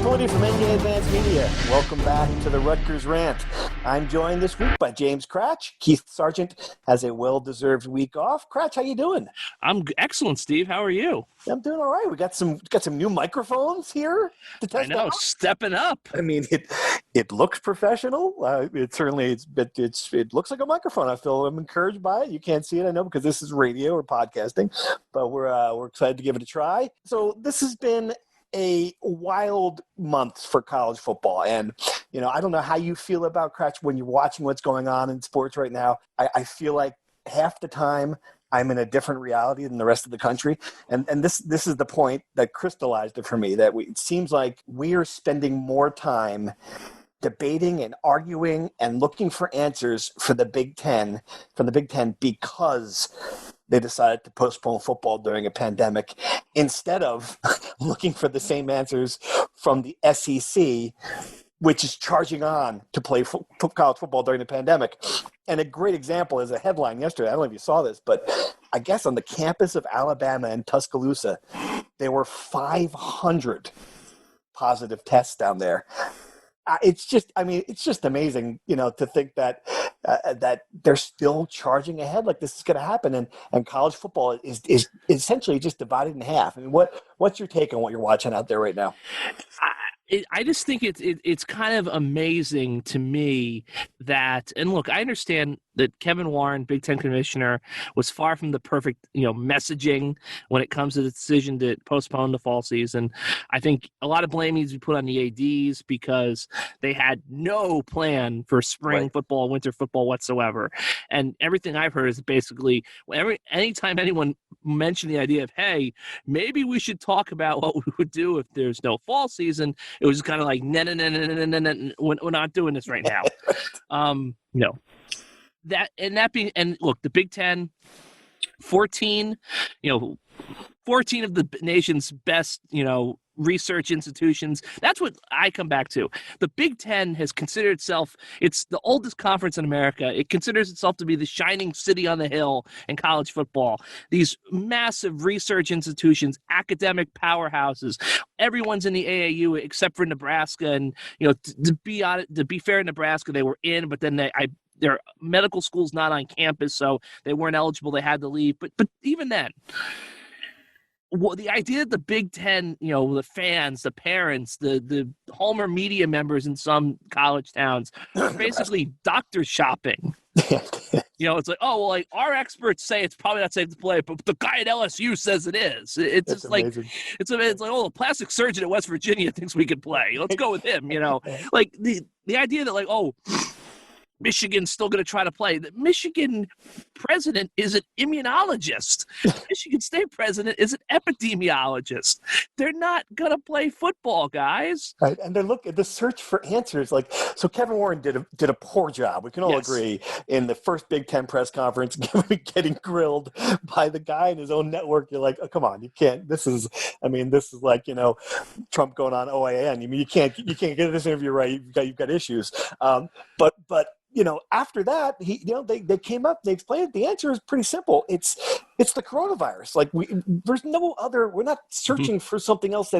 Flutie from NJ Advanced Media. Welcome back to the Rutgers Rant. I'm joined this week by James Cratch. Keith Sargent has a well-deserved week off. Cratch, how you doing? I'm excellent, Steve. How are you? I'm doing all right. We got some new microphones here to test out. Stepping up. I mean, it looks professional. It looks like a microphone. I'm encouraged by it. You can't see it, I know, because this is radio or podcasting, but we're excited to give it a try. So this has been a wild month for college football. And, I don't know how you feel about Cratch when you're watching what's going on in sports right now. I feel like half the time I'm in a different reality than the rest of the country. And this is the point that crystallized it for me, that it seems like we are spending more time debating and arguing and looking for answers for the Big Ten, because they decided to postpone football during a pandemic instead of looking for the same answers from the SEC, which is charging on to play college football during the pandemic. And a great example is a headline yesterday. I don't know if you saw this, but I guess on the campus of Alabama in Tuscaloosa, there were 500 positive tests down there. It's just amazing, to think that they're still charging ahead like this is going to happen, and college football is essentially just divided in half. I mean, what's your take on what you're watching out there right now? I just think it's kind of amazing to me that, and look, I understand that Kevin Warren, Big Ten commissioner, was far from the perfect, messaging when it comes to the decision to postpone the fall season. I think a lot of blame needs to be put on the ADs because they had no plan for spring football, winter football whatsoever. And everything I've heard is basically anytime anyone mentioned the idea of, hey, maybe we should talk about what we would do if there's no fall season, it was kind of like, no, we're not doing this right now. No. And look, the Big Ten, 14 of the nation's best, research institutions. That's what I come back to. The Big Ten has considered itself, it's the oldest conference in America. It considers itself to be the shining city on the hill in college football. These massive research institutions, academic powerhouses. Everyone's in the AAU except for Nebraska. And, to be fair, Nebraska, they were in, but then their medical school's not on campus, so they weren't eligible. They had to leave. But even then, the idea that the Big Ten, the fans, the parents, the Homer media members in some college towns are basically doctor shopping. It's like, oh, well, like our experts say it's probably not safe to play, but the guy at LSU says it is. It's just amazing. It's like, oh, the plastic surgeon at West Virginia thinks we can play. Let's go with him. Like the idea that like, oh, Michigan's still going to try to play. The Michigan president is an immunologist. Michigan State president is an epidemiologist. They're not going to play football, guys. Right, and they're looking at the search for answers. Like, so Kevin Warren did a poor job. We can all agree in the first Big Ten press conference, getting grilled by the guy in his own network. You're like, oh, come on, you can't. This is like Trump going on OAN. You can't get this interview right. You've got issues. But after that, they came up, they explained it. The answer is pretty simple. It's the coronavirus. Like there's no other, we're not searching for something else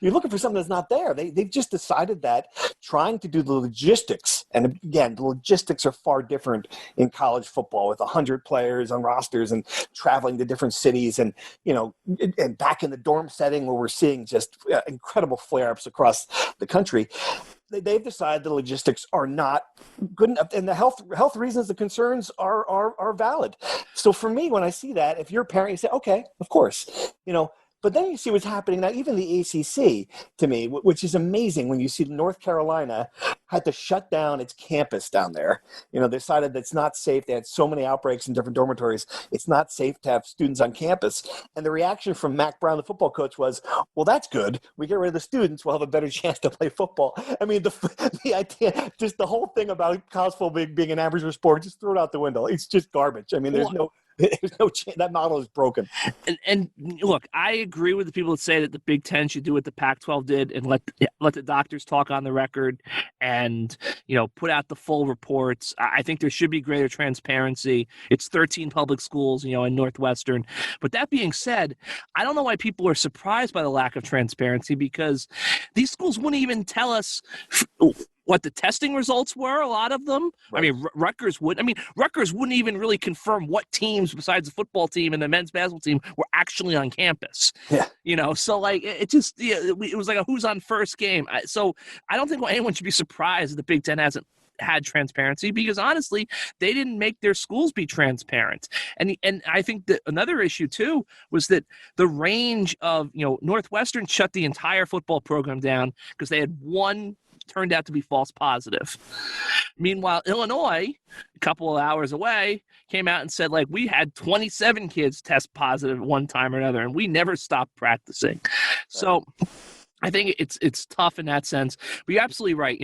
you're looking for something that's not there. They've just decided that trying to do the logistics, and again, the logistics are far different in college football with 100 players on rosters and traveling to different cities and back in the dorm setting where we're seeing just incredible flare-ups across the country. They've decided the logistics are not good enough, and the health reasons, the concerns are valid. So for me, when I see that, if you're a parent, you say, okay, of course, But then you see what's happening now, even the ACC, to me, which is amazing when you see North Carolina had to shut down its campus down there. They decided that it's not safe. They had so many outbreaks in different dormitories. It's not safe to have students on campus. And the reaction from Mac Brown, the football coach, was, well, that's good. We get rid of the students, we'll have a better chance to play football. I mean, the idea, just the whole thing about college football being an amateur sport, just throw it out the window. It's just garbage. I mean, there's no There's no chance. That model is broken. And look, I agree with the people that say that the Big Ten should do what the Pac-12 did and let the doctors talk on the record and, put out the full reports. I think there should be greater transparency. It's 13 public schools, in Northwestern. But that being said, I don't know why people are surprised by the lack of transparency, because these schools wouldn't even tell us what the testing results were, a lot of them. Right. I mean, Rutgers wouldn't even really confirm what teams besides the football team and the men's basketball team were actually on campus. Yeah. So like it was like a who's on first game. So I don't think anyone should be surprised that the Big Ten hasn't had transparency, because honestly, they didn't make their schools be transparent. And I think that another issue too was that the range of, Northwestern shut the entire football program down because they had one turned out to be false positive. Meanwhile, Illinois, a couple of hours away, came out and said, like, we had 27 kids test positive at one time or another, and we never stopped practicing. So I think it's tough in that sense. But you're absolutely right.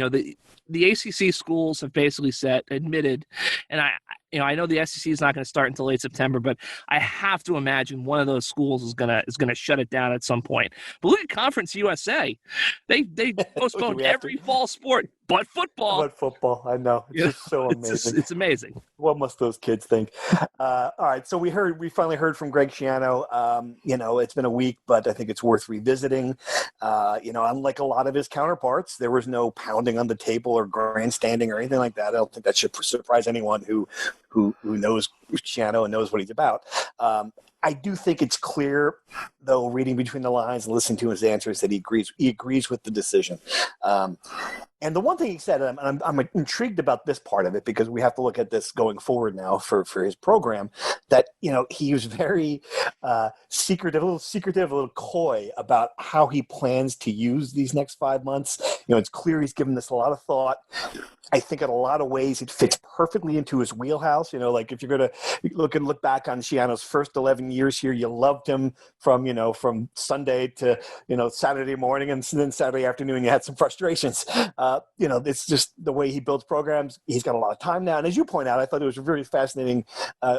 The ACC schools have basically admitted, and I know the SEC is not going to start until late September, but I have to imagine one of those schools is gonna shut it down at some point. But look at Conference USA; they postponed every fall sport but football. But football, I know, it's just so amazing. It's amazing. What must those kids think? All right, so we finally heard from Greg Schiano. It's been a week, but I think it's worth revisiting. Unlike a lot of his counterparts, there was no pounding on the table or grandstanding or anything like that. I don't think that should surprise anyone who knows Schiano and knows what he's about. I do think it's clear, though, reading between the lines and listening to his answers, that he agrees with the decision. And the one thing he said, and I'm intrigued about this part of it, because we have to look at this going forward now for his program, that, he was very secretive, a little coy about how he plans to use these next 5 months. It's clear he's given this a lot of thought. I think in a lot of ways it fits perfectly into his wheelhouse. Like if you're going to look back on Schiano's first 11 years here, you loved him from Sunday to, Saturday morning, and then Saturday afternoon you had some frustrations. It's just the way he builds programs. He's got a lot of time now. And as you point out, I thought it was a very fascinating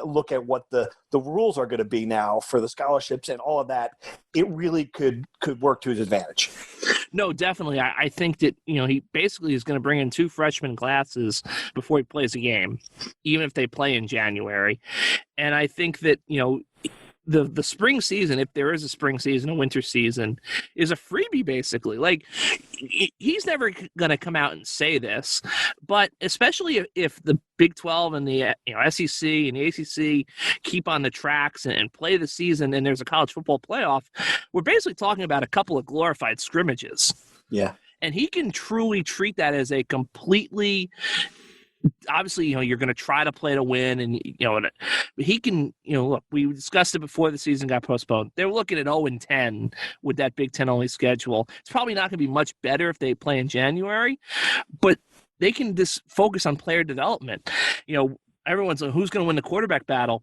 look at what the rules are going to be now for the scholarships and all of that. It really could work to his advantage. No, definitely. I think that, he basically is going to bring in 2 freshman classes before he plays a game, even if they play in January. And I think that, the spring season, if there is a spring season, a winter season, is a freebie, basically. Like, he's never going to come out and say this, but especially if the Big 12 and the SEC and the ACC keep on the tracks and play the season, and there's a college football playoff, we're basically talking about a couple of glorified scrimmages. Yeah. And he can truly treat that as a completely... Obviously, you're going to try to play to win, and he can. Look, we discussed it before the season got postponed. They're looking at 0-10 with that Big Ten only schedule. It's probably not going to be much better if they play in January, but they can just focus on player development. Everyone's like, who's going to win the quarterback battle?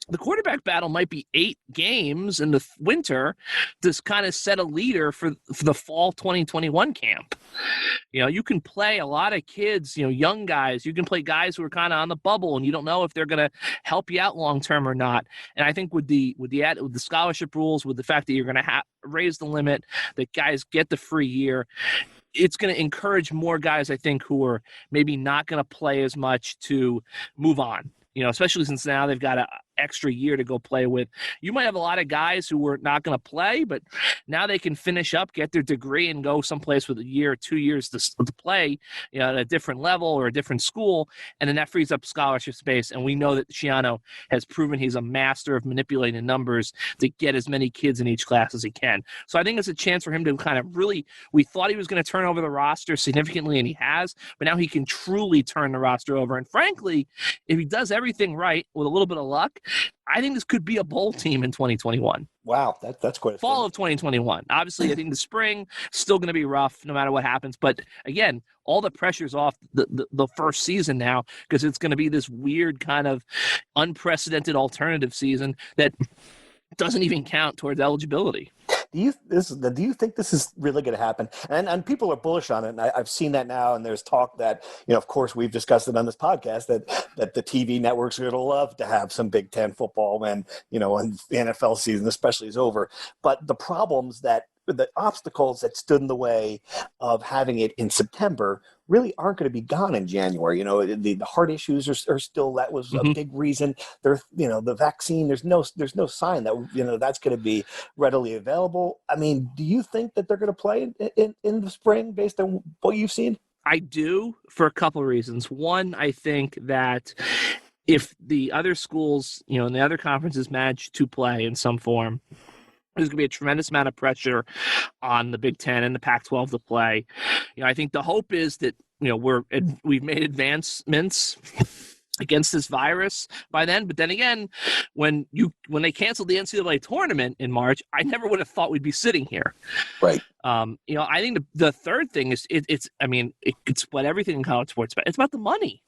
The quarterback battle might be 8 games in the winter to kind of set a leader for the fall 2021 camp. You can play a lot of kids, young guys. You can play guys who are kind of on the bubble, and you don't know if they're going to help you out long term or not. And I think with the scholarship rules, with the fact that you're going to raise the limit, that guys get the free year, it's going to encourage more guys, I think, who are maybe not going to play as much to move on. Especially since now they've got an extra year to go play with. You might have a lot of guys who were not going to play, but now they can finish up, get their degree, and go someplace with a year or 2 years to play, at a different level or a different school, and then that frees up scholarship space. And we know that Schiano has proven he's a master of manipulating numbers to get as many kids in each class as he can. So I think it's a chance for him to kind of really, we thought he was going to turn over the roster significantly, and he has, but now he can truly turn the roster over. And frankly, if he does everything right with a little bit of luck, I think this could be a bowl team in 2021. Wow, that's quite a fall of 2021. Obviously, I think the spring still going to be rough no matter what happens. But again, all the pressure's off the first season now, because it's going to be this weird kind of unprecedented alternative season that doesn't even count towards eligibility. Do you think this is really going to happen? And people are bullish on it, and I've seen that now. And there's talk that, of course, we've discussed it on this podcast that the TV networks are going to love to have some Big Ten football when when the NFL season especially is over. But the obstacles that stood in the way of having it in September really aren't going to be gone in January. The heart issues are still, that was a big reason. The vaccine, there's no sign that, that's going to be readily available. I mean, do you think that they're going to play in the spring based on what you've seen? I do, for a couple of reasons. One, I think that if the other schools, and the other conferences manage to play in some form, there's going to be a tremendous amount of pressure on the Big Ten and the Pac-12 to play. I think the hope is that we've made advancements against this virus by then. But then again, when they canceled the NCAA tournament in March, I never would have thought we'd be sitting here. Right. I think the third thing is it's what everything in college sports about. It's about the money.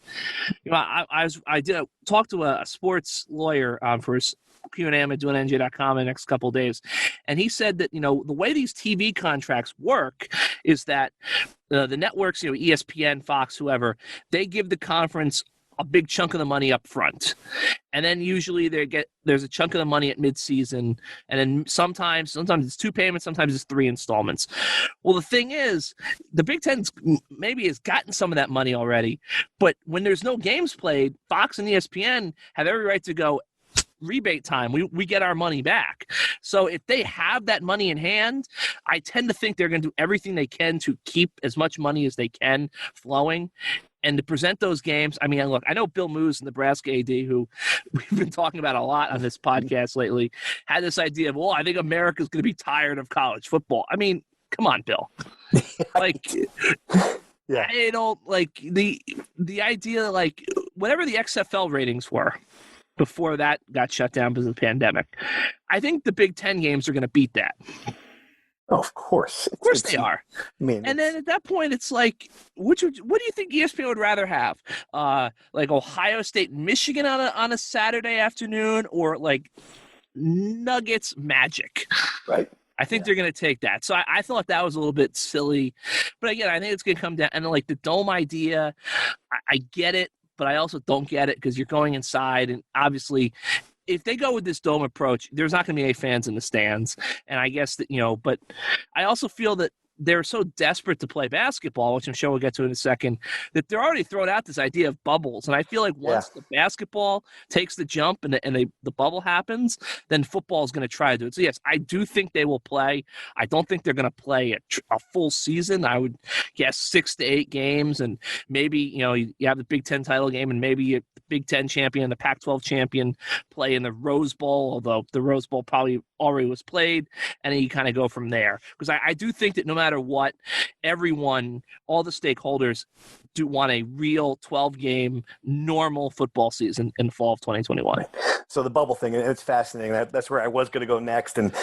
I did talk to a sports lawyer for his Q&A I'm doing NJ.com in the next couple of days. And he said that, the way these TV contracts work is that the networks, ESPN, Fox, whoever, they give the conference a big chunk of the money up front. And then usually there's a chunk of the money at midseason. And then sometimes it's 2 payments, sometimes it's 3 installments. Well, the thing is, the Big Ten maybe has gotten some of that money already. But when there's no games played, Fox and ESPN have every right to go, rebate time, we get our money back. So if they have that money in hand, I tend to think they're going to do everything they can to keep as much money as they can flowing and to present those games. I mean, look, I know Bill Moose, Nebraska AD, who we've been talking about a lot on this podcast lately, had this idea of, I think America's going to be tired of college football. I mean, come on, Bill. Yeah. I don't like the idea, whatever the XFL ratings were before that got shut down because of the pandemic. I think the Big Ten games are going to beat that. Oh, of course. Of course they are. And then at that point, it's like, what do you think ESPN would rather have? Ohio State, Michigan on a Saturday afternoon, or Nuggets, Magic? Right. I think they're going to take that. So I thought that was a little bit silly. But again, I think it's going to come down. And the dome idea, I get it. But I also don't get it because you're going inside, and obviously if they go with this dome approach, there's not going to be any fans in the stands. And I guess that, but I also feel that they're so desperate to play basketball, which I'm sure we'll get to in a second, that they're already throwing out this idea of bubbles. And I feel like once the basketball takes the jump and the bubble happens, then football is going to try to do it. So, yes, I do think they will play. I don't think they're going to play a full season. I would guess 6 to 8 games, and maybe, you have the Big Ten title game, and maybe the Big Ten champion and the Pac-12 champion play in the Rose Bowl, although the Rose Bowl probably already was played, and then you kind of go from there. Because I do think that no matter what, everyone, all the stakeholders do want a real 12-game normal football season in the fall of 2021. Right. So the bubble thing, it's fascinating. That's where I was going to go next. And,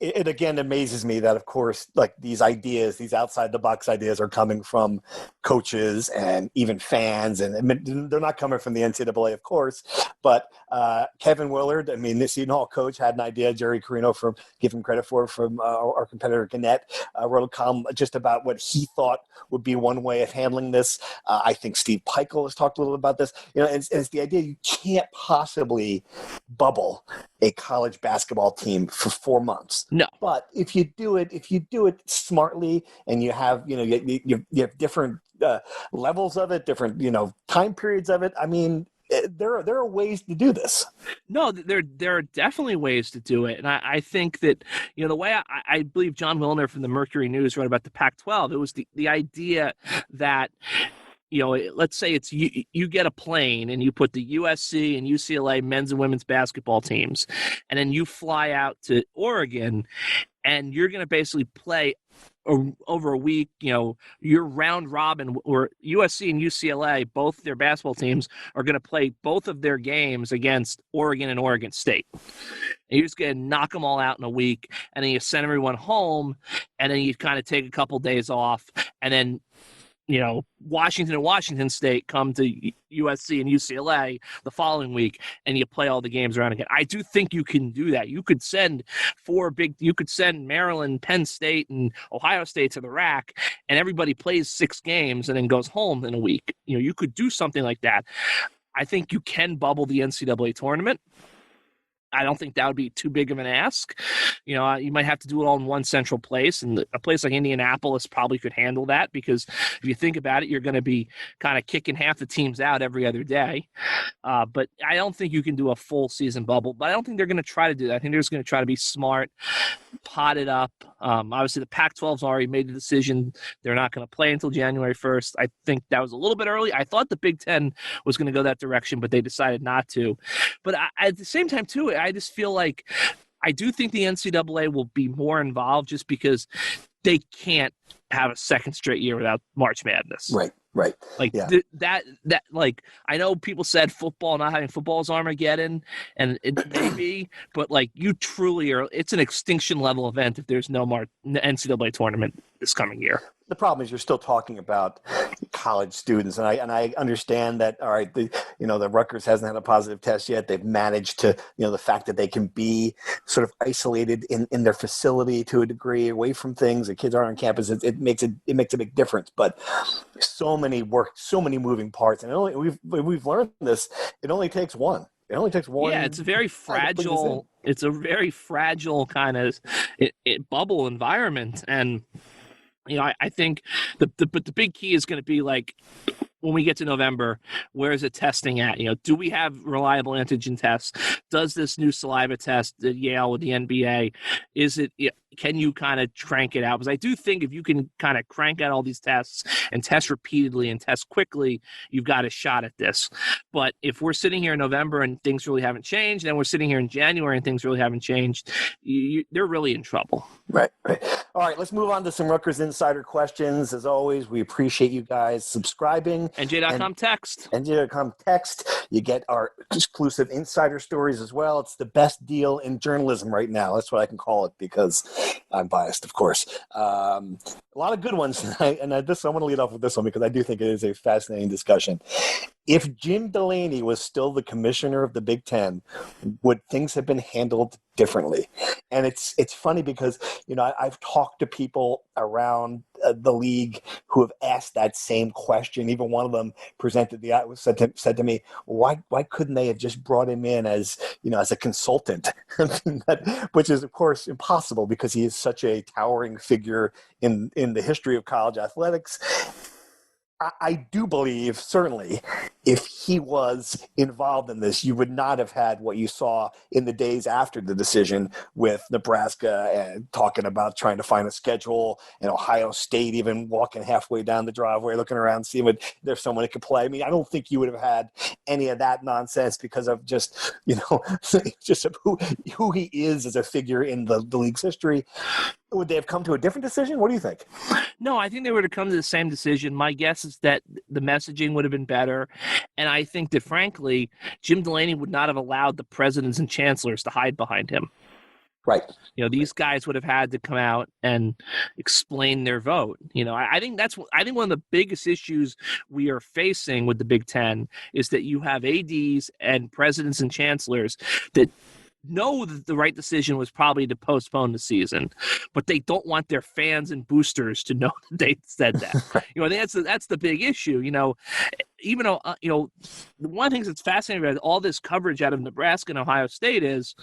it again amazes me that, of course, these ideas, these outside-the-box ideas are coming from coaches and even fans. And they're not coming from the NCAA, of course. But Kevin Willard, the Seton Hall coach, had an idea. Jerry Carino, give him credit from our competitor Gannett, wrote a column just about what he thought would be one way of handling this. I think Steve Peichel has talked a little about this. It's the idea you can't possibly bubble a college basketball team for 4 months. No. But if you do it smartly, and you have, you have different levels of it, different, time periods of it. There are ways to do this. No, there are definitely ways to do it. And I think that, the way I believe John Wilner from the Mercury News wrote about the Pac-12, it was the idea that, let's say it's you get a plane and you put the USC and UCLA men's and women's basketball teams, and then you fly out to Oregon, and you're going to basically play over a week, your round robin, or USC and UCLA, both their basketball teams are going to play both of their games against Oregon and Oregon State. And you're just going to knock them all out in a week, and then you send everyone home, and then you kind of take a couple days off, and then Washington and Washington State come to USC and UCLA the following week, and you play all the games around again. I do think you can do that. You could send Maryland, Penn State, and Ohio State to the rack, and everybody plays 6 games and then goes home in a week. You could do something like that. I think you can bubble the NCAA tournament. I don't think that would be too big of an ask. You might have to do it all in one central place, and a place like Indianapolis probably could handle that, because if you think about it, you're going to be kind of kicking half the teams out every other day. But I don't think you can do a full season bubble, but I don't think they're going to try to do that. I think they're just going to try to be smart, pot it up. Obviously, the Pac-12's already made the decision. They're not going to play until January 1st. I think that was a little bit early. I thought the Big Ten was going to go that direction, but they decided not to. But at the same time, too, I just feel like I do think the NCAA will be more involved, just because they can't have a second straight year without March Madness. Right. Like, yeah. that like, I know people said not having football is Armageddon, and it may be, but like, you truly are, it's an extinction level event if there's no NCAA tournament this coming year. The problem is you're still talking about college students, and I understand that. All right, the Rutgers hasn't had a positive test yet. They've managed to, the fact that they can be sort of isolated in their facility to a degree, away from things. The kids aren't on campus. It makes a big difference. But so many moving parts, and we've learned this. It only takes one. Yeah, it's a very fragile. It's a very fragile kind of bubble environment, and I think but the big key is going to be, like, when we get to November, where is it testing at? Do we have reliable antigen tests? Does this new saliva test at Yale with the NBA, can you kind of crank it out? Because I do think if you can kind of crank out all these tests and test repeatedly and test quickly, you've got a shot at this. But if we're sitting here in November and things really haven't changed, and we're sitting here in January and things really haven't changed, they're really in trouble. Right. All right, let's move on to some Rutgers Insider questions. As always, we appreciate you guys subscribing. NJ.com text. NJ.com text. You get our exclusive insider stories as well. It's the best deal in journalism right now. That's what I can call it, because I'm biased, of course. A lot of good ones. I want to lead off with this one because I do think it is a fascinating discussion. If Jim Delaney was still the commissioner of the Big Ten, would things have been handled differently? And it's funny because, I've talked to people around the league who have asked that same question. Even one of them said to me, why couldn't they have just brought him in as a consultant? Which is, of course, impossible, because he is such a towering figure in the history of college athletics. I do believe, certainly, if he was involved in this, you would not have had what you saw in the days after the decision with Nebraska and talking about trying to find a schedule, and Ohio State even walking halfway down the driveway, looking around, seeing if there's someone that could play. I mean, I don't think you would have had any of that nonsense because of just, just who he is as a figure in the league's history. Would they have come to a different decision? What do you think? No, I think they would have come to the same decision. My guess is that the messaging would have been better. And I think that, frankly, Jim Delaney would not have allowed the presidents and chancellors to hide behind him. Right. These guys would have had to come out and explain their vote. I think one of the biggest issues we are facing with the Big Ten is that you have ADs and presidents and chancellors that know that the right decision was probably to postpone the season, but they don't want their fans and boosters to know that they said that. I think that's the big issue. Even though one of the things that's fascinating about all this coverage out of Nebraska and Ohio State is,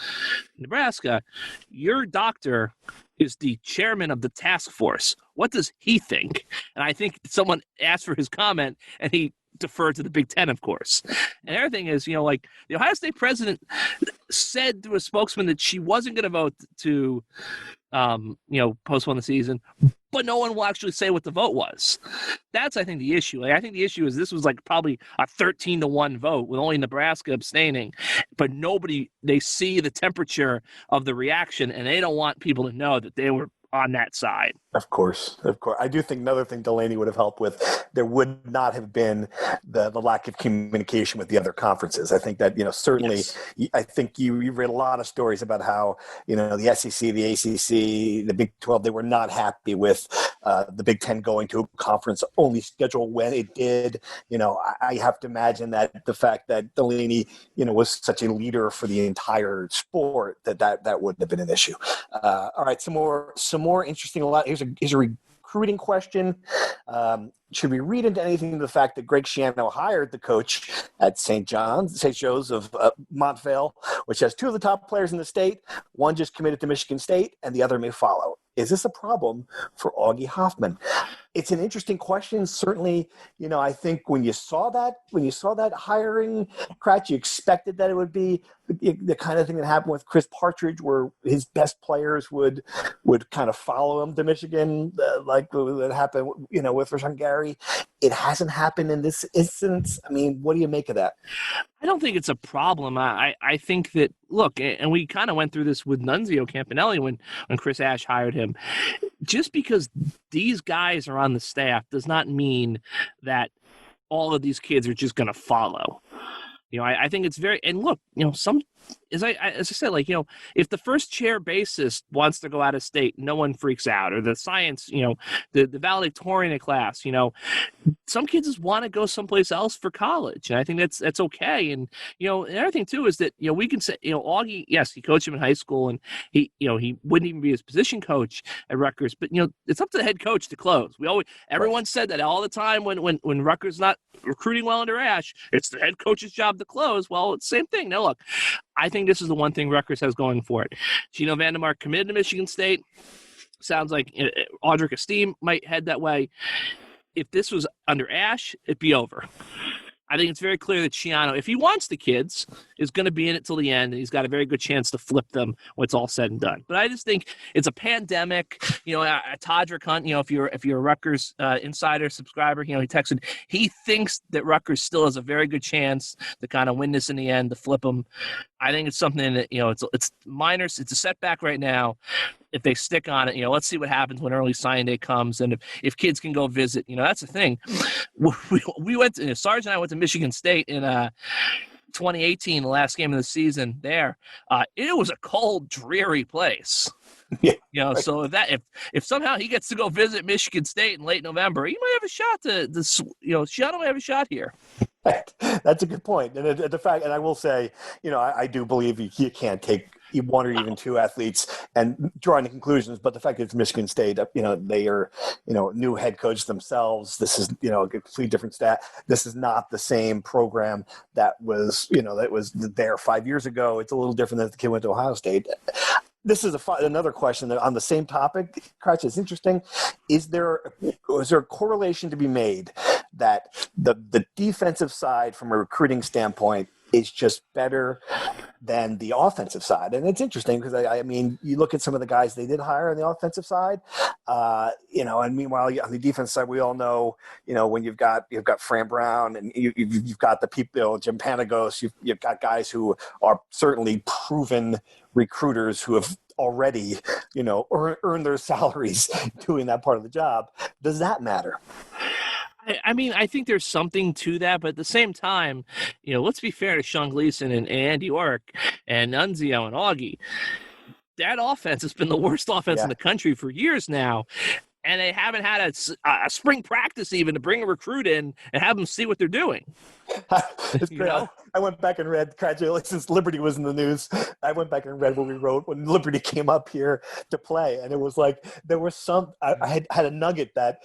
Nebraska, your doctor is the chairman of the task force. What does he think? And I think someone asked for his comment, and he deferred to the Big Ten, of course. And the other thing is, the Ohio State president said to a spokesman that she wasn't going to vote to, postpone the season, but no one will actually say what the vote was. That's, I think, the issue. I think the issue is this was probably a 13-1 vote with only Nebraska abstaining, but they see the temperature of the reaction, and they don't want people to know that they were on that side. Of course. I do think another thing Delaney would have helped with, there would not have been the lack of communication with the other conferences. I think that, certainly, yes. I think you read a lot of stories about how, the SEC, the ACC, the Big 12, they were not happy with the Big Ten going to a conference only schedule when it did. I have to imagine that the fact that Delaney, was such a leader for the entire sport that wouldn't have been an issue. All right, some more interesting. Here's a recruiting question. Should we read into anything the fact that Greg Schiano hired the coach at St. Joe's of Montvale, which has two of the top players in the state? One just committed to Michigan State, and the other may follow. Is this a problem for Augie Hoffman? It's an interesting question. Certainly, I think when you saw that hiring, Kratz, you expected that it would be the kind of thing that happened with Chris Partridge, where his best players would kind of follow him to Michigan, like it happened, with Rashawn Gary. It hasn't happened in this instance. I mean, what do you make of that? I don't think it's a problem. I think that, look, and we kind of went through this with Nunzio Campanelli when Chris Ash hired him. Just because these guys are on the staff does not mean that all of these kids are just going to follow. I think it's very, and look, some, as I said, like, if the first chair bassist wants to go out of state, no one freaks out, or the science, the valedictorian class, some kids just want to go someplace else for college. And I think that's okay. And, another thing too is that, we can say, Augie, yes, he coached him in high school, and he wouldn't even be his position coach at Rutgers, but, it's up to the head coach to close. Everyone said that all the time when Rutgers not recruiting well under Ash, it's the head coach's job to close. Well, it's the same thing. Now, look, I think this is the one thing Rutgers has going for it. Gino Vandermark committed to Michigan State. Sounds like Audric Esteen might head that way. If this was under Ash, it'd be over. I think it's very clear that Schiano, if he wants the kids, is going to be in it till the end, and he's got a very good chance to flip them when it's all said and done. But I just think it's a pandemic. Todrick Hunt, if you're a Rutgers insider subscriber, he texted. He thinks that Rutgers still has a very good chance to kind of win this in the end, to flip them. I think it's something that it's minor. It's a setback right now. If they stick on it, let's see what happens when early signing day comes, and if kids can go visit, that's the thing. We went to, Sarge and I went to Michigan State in 2018, the last game of the season there. It was a cold, dreary place. Yeah, right. So if somehow he gets to go visit Michigan State in late November, he might have a shot Schiano might have a shot here. That's a good point. And the fact, and I will say, I do believe you can't take one or even two athletes and draw any conclusions. But the fact that it's Michigan State, they are, new head coach themselves. This is, a completely different stat. This is not the same program that was, that was there 5 years ago. It's a little different than if the kid went to Ohio State. This is another question that on the same topic, Kratz, is interesting. Is there a correlation to be made that the defensive side from a recruiting standpoint is just better than the offensive side? And it's interesting because I mean, you look at some of the guys they did hire on the offensive side, and meanwhile on the defense side, we all know, when you've got Fran Brown and you've got the people, Jim Panagos, you've got guys who are certainly proven recruiters who have already, earned their salaries doing that part of the job. Does that matter? I mean, I think there's something to that, but at the same time, let's be fair to Sean Gleason and Andy Ork and Nunzio and Augie. That offense has been the worst offense in the country for years now. And they haven't had a spring practice even to bring a recruit in and have them see what they're doing. It's great. I went back and read, since Liberty was in the news, I went back and read what we wrote when Liberty came up here to play. And it was like, there was I had a nugget that,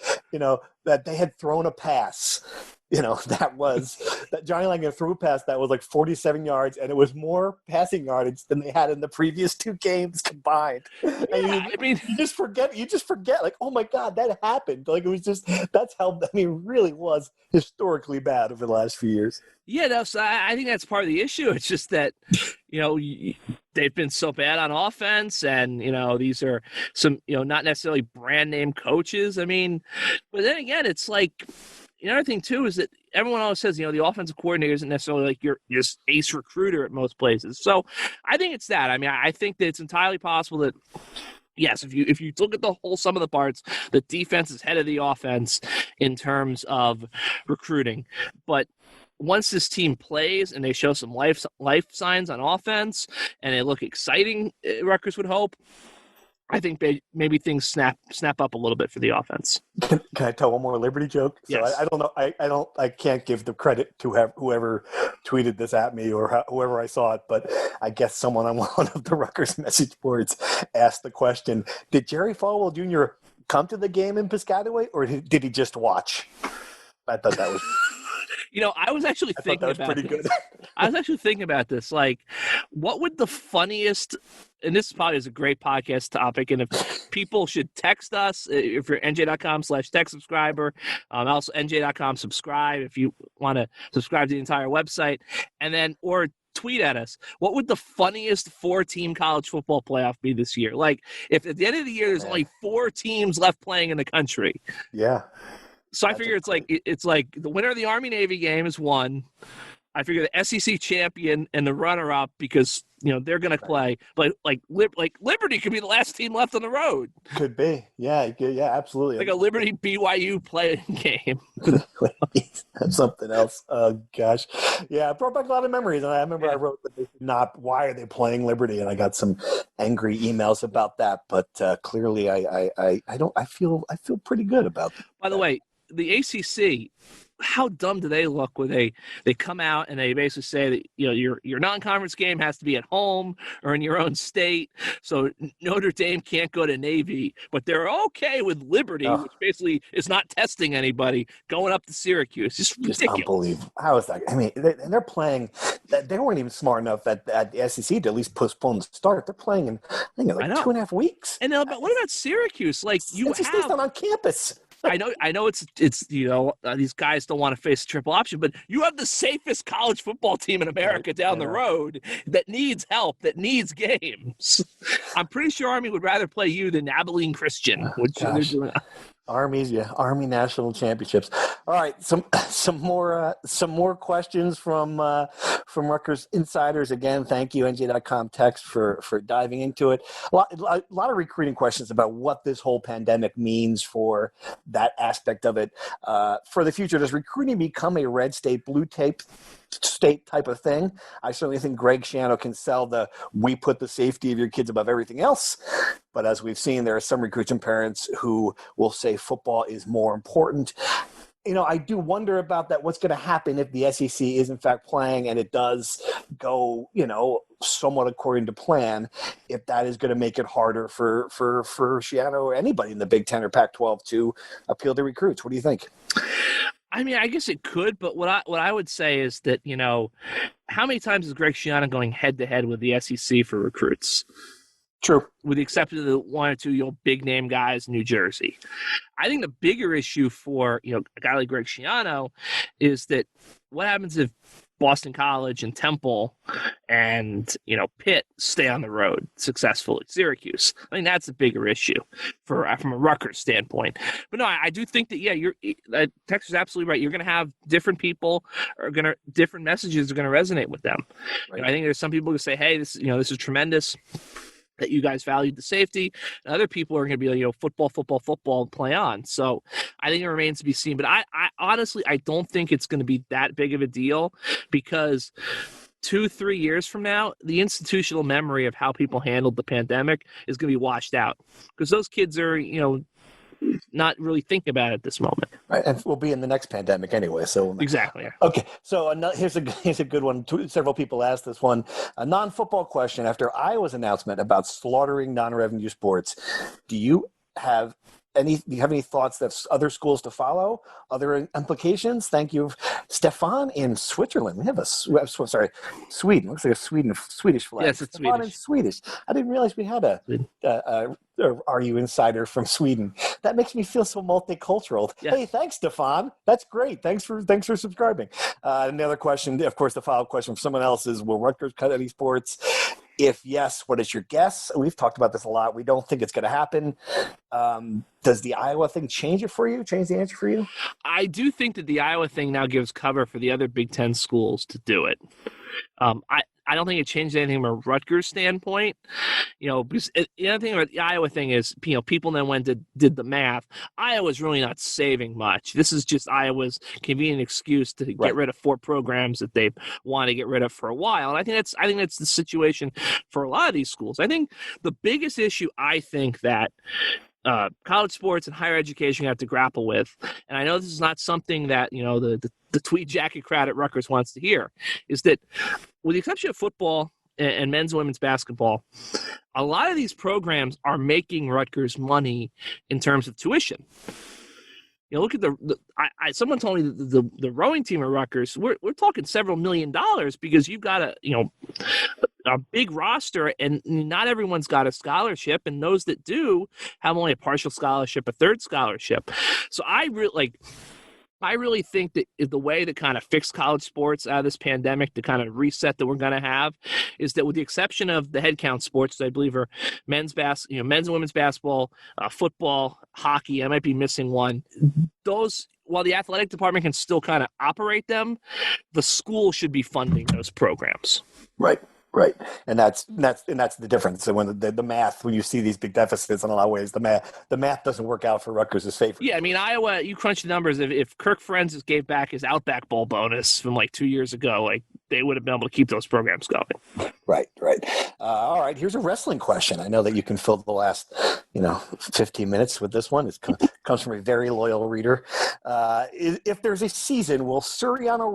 that they had thrown a pass, that Johnny Langan threw a pass that was like 47 yards, and it was more passing yardage than they had in the previous two games combined. Yeah, and you just forget, like, oh my God, that happened. Like, it was just, that's how, it really was historically bad over the last few years. Yeah, no, so I think that's part of the issue. It's just that, they've been so bad on offense, and, these are some, not necessarily brand name coaches. I mean, but then again, it's like, another thing too is that everyone always says, the offensive coordinator isn't necessarily like your ace recruiter at most places. So I think it's that. I mean, I think that it's entirely possible that, yes, if you look at the whole sum of the parts, the defense is head of the offense in terms of recruiting. But once this team plays and they show some life signs on offense and they look exciting, Rutgers would hope, I think maybe things snap up a little bit for the offense. Can I tell one more Liberty joke? So yes. I don't know. I can't give the credit to whoever tweeted this at me or whoever I saw it, but I guess someone on one of the Rutgers message boards asked the question: did Jerry Falwell Jr. come to the game in Piscataway, or did he just watch? I thought that was. I was actually thinking about this. Good. I was actually thinking about this. Like, what would the funniest, and this probably is a great podcast topic, and if people should text us, if you're NJ.com/text subscriber, also NJ.com subscribe if you want to subscribe to the entire website, and then, or tweet at us. What would the funniest 4-team college football playoff be this year? Like, if at the end of the year there's only 4 teams left playing in the country. Yeah. So I figure it's like the winner of the Army-Navy game is 1. I figure the SEC champion and the runner-up, because they're going to play, but like Liberty could be the last team left on the road. Could be, yeah, absolutely. Like a Liberty BYU playing game. That's something else. Oh gosh, yeah, it brought back a lot of memories. And I remember I wrote that they did not. Why are they playing Liberty? And I got some angry emails about that. But clearly, I don't. I feel pretty good about that. By the way, the ACC. How dumb do they look when they come out and they basically say that your non-conference game has to be at home or in your own state, so Notre Dame can't go to Navy, but they're okay with Liberty, which basically is not testing anybody, going up to Syracuse. Just ridiculous. Unbelievable. How is that? I mean, they're playing. They weren't even smart enough at the SEC to at least postpone the start. They're playing in 2.5 weeks. And what about Syracuse? Like it's not on campus. I know it's these guys don't want to face a triple option, but you have the safest college football team in America down the road that needs help, that needs games. I'm pretty sure Army would rather play you than Abilene Christian, which they're doing. Army national championships. All right, some more questions from Rutgers insiders. Again, thank you, NJ.com text for diving into it. A lot of recruiting questions about what this whole pandemic means for that aspect of it. For the future, does recruiting become a red state, blue tape state type of thing? I certainly think Greg Schiano can sell we put the safety of your kids above everything else. But as we've seen, there are some recruits and parents who will say football is more important. I do wonder about that. What's going to happen if the SEC is in fact playing and it does go, somewhat according to plan, if that is going to make it harder for Schiano or anybody in the Big Ten or Pac-12 to appeal to recruits. What do you think? I mean, I guess it could, but what I would say is that, how many times is Greg Schiano going head-to-head with the SEC for recruits? True. With the exception of the 1 or 2 big-name guys in New Jersey. I think the bigger issue for, a guy like Greg Schiano is that what happens if Boston College and Temple and, Pitt stay on the road successfully, Syracuse? I think that's a bigger issue from a Rutgers standpoint. But no, I do think that, Texas is absolutely right. You're going to have different people different messages are going to resonate with them. Right. I think there's some people who say, hey, this is tremendous that you guys valued the safety. And other people are going to be like, football, play on. So I think it remains to be seen. But I honestly, I don't think it's going to be that big of a deal, because 2-3 years from now, the institutional memory of how people handled the pandemic is going to be washed out, because those kids are, not really thinking about it at this moment. Right, and we'll be in the next pandemic anyway. So exactly. Okay, so here's a good one. Several people asked this one. A non-football question: after Iowa's announcement about slaughtering non-revenue sports, do you have any thoughts that other schools to follow? Other implications? Thank you, Stefan in Switzerland. We have Sweden. Looks like a Swedish flag. Yes, it's Stefan in Swedish. I didn't realize we had a RU insider from Sweden. That makes me feel so multicultural. Yeah. Hey, thanks, Stefan. That's great. Thanks for subscribing. Another question, of course, the follow-up question from someone else is: will Rutgers cut any sports? If yes, what is your guess? We've talked about this a lot. We don't think it's going to happen. Does the Iowa thing change the answer for you? I do think that the Iowa thing now gives cover for the other Big Ten schools to do it. I don't think it changed anything from a Rutgers standpoint. Because the other thing about the Iowa thing is, people then went and did the math. Iowa's really not saving much. This is just Iowa's convenient excuse to get rid of 4 programs that they want to get rid of for a while. And I think that's the situation for a lot of these schools. I think the biggest issue that college sports and higher education have to grapple with, and I know this is not something that the tweed jacket crowd at Rutgers wants to hear, is that with the exception of football and men's and women's basketball, a lot of these programs are making Rutgers money in terms of tuition. Look at someone told me that the rowing team at Rutgers, we're talking several $1 million because you've got a big roster, and not everyone's got a scholarship, and those that do have only a partial scholarship, a third scholarship. So I really think that the way to kind of fix college sports out of this pandemic, to kind of reset that we're going to have, is that with the exception of the headcount sports, I believe are men's and women's basketball, football, hockey, I might be missing one. Those, while the athletic department can still kind of operate them, the school should be funding those programs. Right, and that's the difference. So when the math, when you see these big deficits in a lot of ways, the math doesn't work out for Rutgers' favor. Yeah, I mean, Iowa, you crunch the numbers. If Kirk Ferentz gave back his Outback Bowl bonus from 2 years ago, they would have been able to keep those programs going. Right. All right, here's a wrestling question. I know that you can fill the last 15 minutes with this one. It comes from a very loyal reader. If there's a season, will Suriano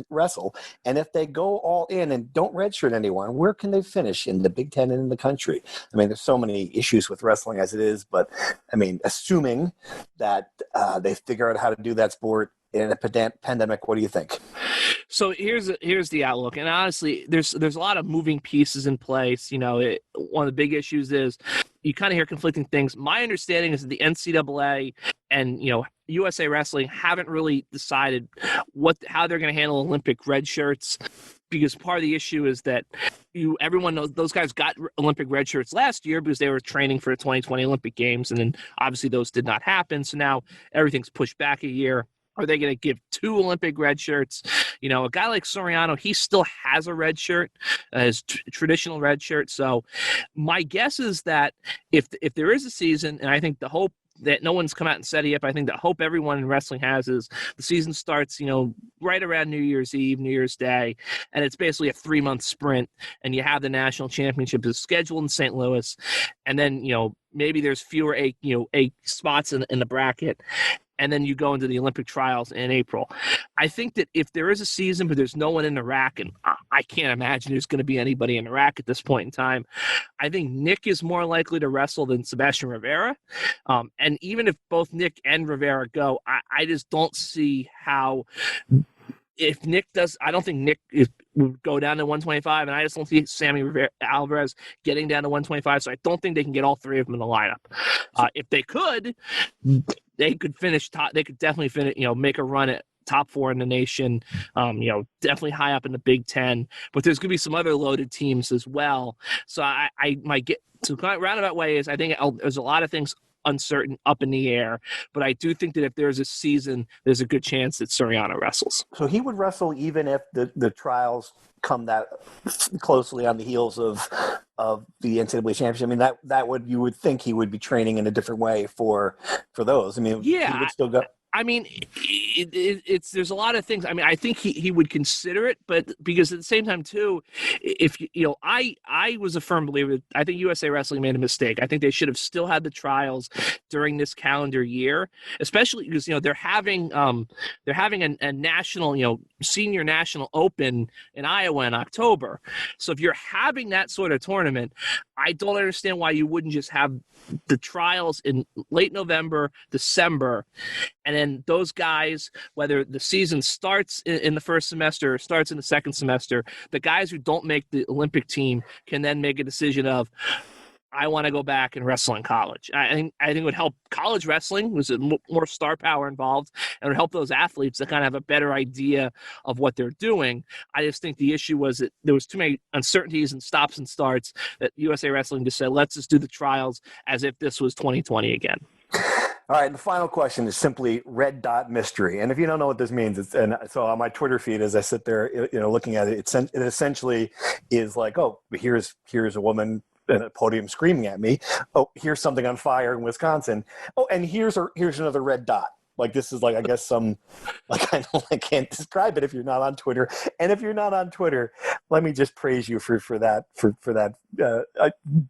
wrestle? And if they go all in and don't redshirt anyone, where can they finish in the Big Ten and in the country? I mean, there's so many issues with wrestling as it is, but I mean, assuming that they figure out how to do that sport in a pandemic, what do you think? So here's the outlook, and honestly, there's a lot of moving pieces in place. One of the big issues is you kind of hear conflicting things. My understanding is that the NCAA and USA Wrestling haven't really decided how they're going to handle Olympic red shirts, because part of the issue is that everyone knows those guys got Olympic red shirts last year because they were training for the 2020 Olympic Games, and then obviously those did not happen. So now everything's pushed back a year. Are they going to give 2 Olympic red shirts? A guy like Suriano, he still has a red shirt, his traditional red shirt. So my guess is that if there is a season, and I think the hope that no one's come out and said it yet, but I think the hope everyone in wrestling has is the season starts, right around New Year's Eve, New Year's Day, and it's basically a 3-month sprint, and you have the national championship is scheduled in St. Louis, and then, maybe there's fewer eight spots in the bracket, and then you go into the Olympic trials in April. I think that if there is a season, but there's no one in the rack, and I can't imagine there's going to be anybody in the rack at this point in time, I think Nick is more likely to wrestle than Sebastian Rivera. And even if both Nick and Rivera go, I just don't see how. If Nick does, I don't think Nick would go down to 125, and I just don't see Sammy Alvarez getting down to 125, so I don't think they can get all 3 of them in the lineup. If they could, they could finish top. They could definitely finish, make a run at top 4 in the nation, definitely high up in the Big Ten, but there's going to be some other loaded teams as well. So roundabout way is I think there's a lot of things uncertain, up in the air, but I do think that if there's a season, there's a good chance that Suriano wrestles. So he would wrestle even if the trials come that closely on the heels of the NCAA championship. I mean, you would think he would be training in a different way for those. I mean, yeah, he would still go. I mean, there's a lot of things. I mean, I think he would consider it, but because at the same time too, if I was a firm believer. I think USA Wrestling made a mistake. I think they should have still had the trials during this calendar year, especially because they're having a national senior national open in Iowa in October. So if you're having that sort of tournament, I don't understand why you wouldn't just have the trials in late November, December, and then those guys, whether the season starts in the first semester or starts in the second semester, the guys who don't make the Olympic team can then make a decision of, I want to go back and wrestle in college. I think it would help college wrestling. There's more star power involved, and it would help those athletes to kind of have a better idea of what they're doing. I just think the issue was that there was too many uncertainties and stops and starts that USA Wrestling just said, let's just do the trials as if this was 2020 again. All right, and the final question is simply red dot mystery. And if you don't know what this means, and so on my Twitter feed, as I sit there, looking at it, it essentially is like, oh, here's a woman at a podium screaming at me. Oh, here's something on fire in Wisconsin. Oh, and here's another red dot. Like, this is like, I guess I can't describe it if you're not on Twitter. And if you're not on Twitter, let me just praise you for that,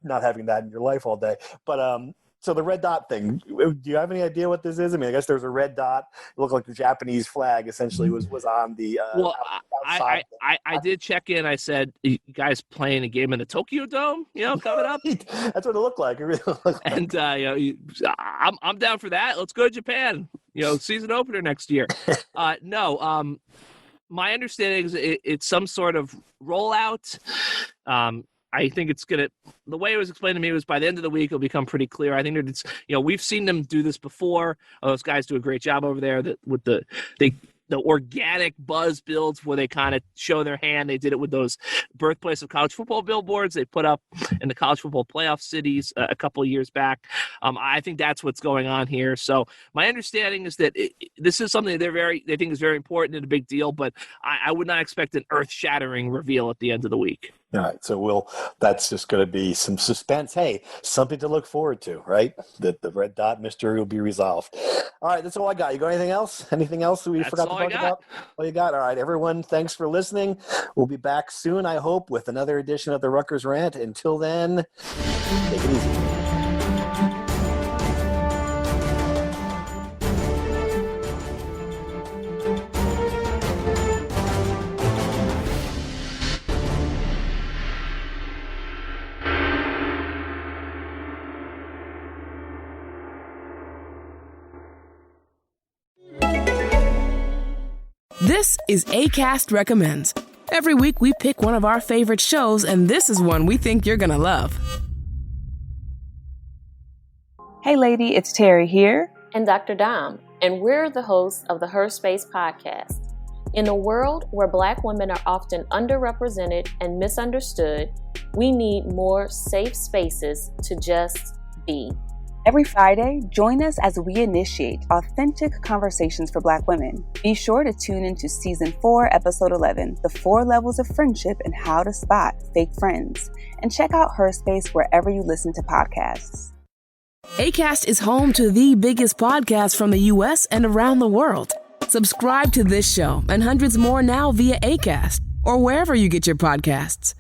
not having that in your life all day. But, so the red dot thing, do you have any idea what this is? I mean, I guess there's a red dot. It looked like the Japanese flag essentially was on the outside. I did check in. I said, you guys playing a game in the Tokyo Dome, coming up? That's what it looked like. It really looked like. And, I'm down for that. Let's go to Japan, season opener next year. No, my understanding is it's some sort of rollout. I think it's the way it was explained to me was by the end of the week, it'll become pretty clear. I think that it's, we've seen them do this before. Those guys do a great job over there with the organic buzz builds where they kind of show their hand. They did it with those birthplace of college football billboards they put up in the college football playoff cities a couple of years back. I think that's what's going on here. So my understanding is that this is something they think is very important and a big deal, but I would not expect an earth-shattering reveal at the end of the week. All right, so that's just going to be some suspense. Hey, something to look forward to, right? That the red dot mystery will be resolved. All right, that's all I got. You got anything else? Anything else that we forgot to talk about? All you got? All right, everyone, thanks for listening. We'll be back soon, I hope, with another edition of the Rutgers Rant. Until then, take it easy. This is Acast Recommends. Every week we pick one of our favorite shows, and this is one we think you're gonna love. Hey lady, it's Terry here. And Dr. Dom, and we're the hosts of the Her Space podcast. In a world where Black women are often underrepresented and misunderstood, we need more safe spaces to just be. Every Friday, join us as we initiate authentic conversations for Black women. Be sure to tune into Season 4, Episode 11, The 4 Levels of Friendship and How to Spot Fake Friends. And check out Her Space wherever you listen to podcasts. Acast is home to the biggest podcasts from the U.S. and around the world. Subscribe to this show and hundreds more now via Acast or wherever you get your podcasts.